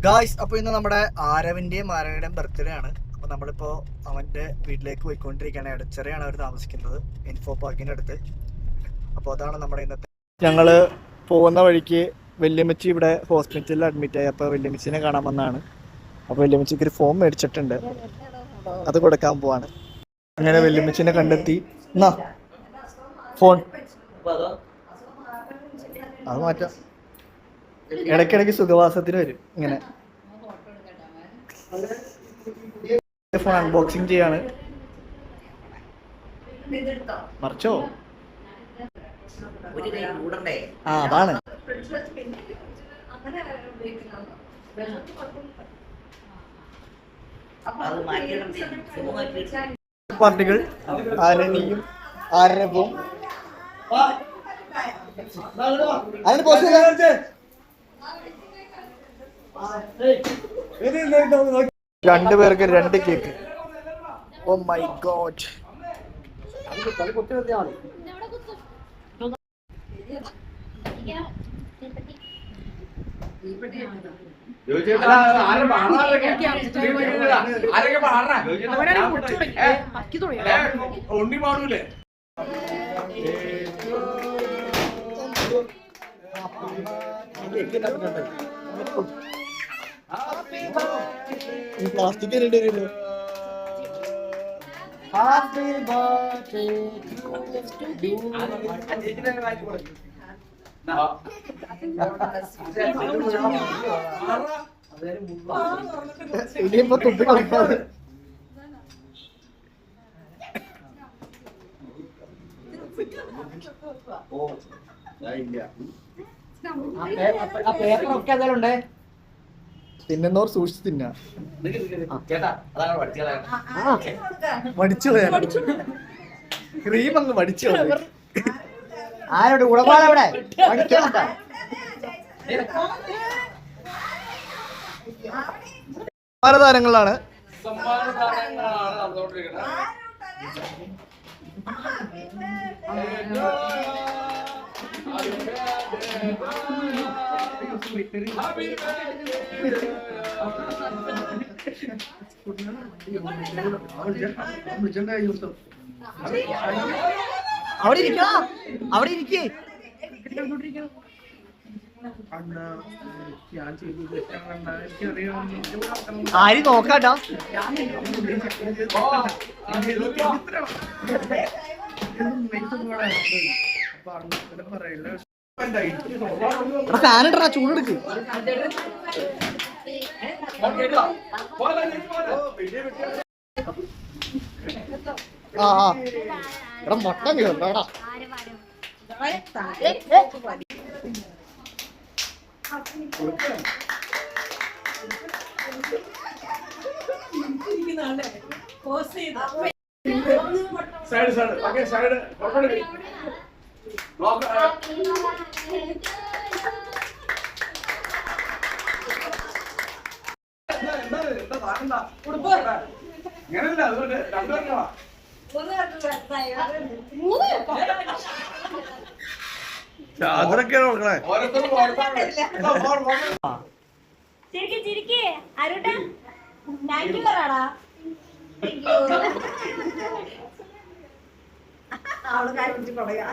Guys, അപ്പോൾ ഇന്ന് നമ്മുടെ ആരവിൻ്റെയും ആരവയുടെയും ബർത്ത്ഡേ ആണ്. അപ്പോൾ നമ്മളിപ്പോൾ അവൻ്റെ വീട്ടിലേക്ക് പോയിക്കൊണ്ടിരിക്കുകയാണ്. എടച്ചെറിയാണ് അവർ താമസിക്കുന്നത്, ഇൻഫോ പാർക്കിൻ്റെ അടുത്ത്. അപ്പോൾ അതാണ് നമ്മുടെ ഇന്നത്തെ. ഞങ്ങൾ പോകുന്ന വഴിക്ക് വല്യമ്മച്ചി ഇവിടെ ഹോസ്പിറ്റലിൽ അഡ്മിറ്റായി. അപ്പോൾ വല്യമ്മച്ചിനെ കാണാൻ വന്നതാണ്. അപ്പോൾ വല്യമ്മച്ചിക്ക് ഒരു ഫോം മേടിച്ചിട്ടുണ്ട്, അത് കൊടുക്കാൻ പോവാണ്. അങ്ങനെ വല്യമ്മച്ചിനെ കണ്ടെത്തി. എന്നാ ഫോൺ അത് മാറ്റാം. ഇടയ്ക്കിടയ്ക്ക് സുഖവാസത്തിന് വരും ഇങ്ങനെ. ഫോൺ അൺബോക്സിങ് ചെയ്യാണ്. മറിച്ചോ? ആ, അതാണ്. പാർട്ടികൾ ആരണിയും ആരവും രണ്ടുപേർക്ക് 2 cake. Oh my god. Unni പാടൂലേ? പ്ലാസ്റ്റിക് വരുമല്ലോ. ഇനിയിപ്പോ തുപ്പി കളിക്കാതെ തിന്നുന്നവർ സൂക്ഷിച്ച് തിന്നാ. മടിച്ചു ക്രീം അങ്ങ് മടിച്ചു. ആരോട് ഉടപാടവിടെ താരങ്ങളാണ്. അവിടെ ഇരിക്കോ, അവിടെ ഇരിക്കേ. ആര് നോക്കാട്ടോ? ഫാനിട്ടാ, ചൂടെടുക്ക്. ആ ആ, ഇവിടെ മൊട്ട കേട്ടാടാ. Side side okay, side block. ഇങ്ങനല്ല, അതുകൊണ്ട് രണ്ടുപേർക്കാ. അതൊക്കെയാണ് നോക്കണേ. അവള് കാര്യം പറയാ.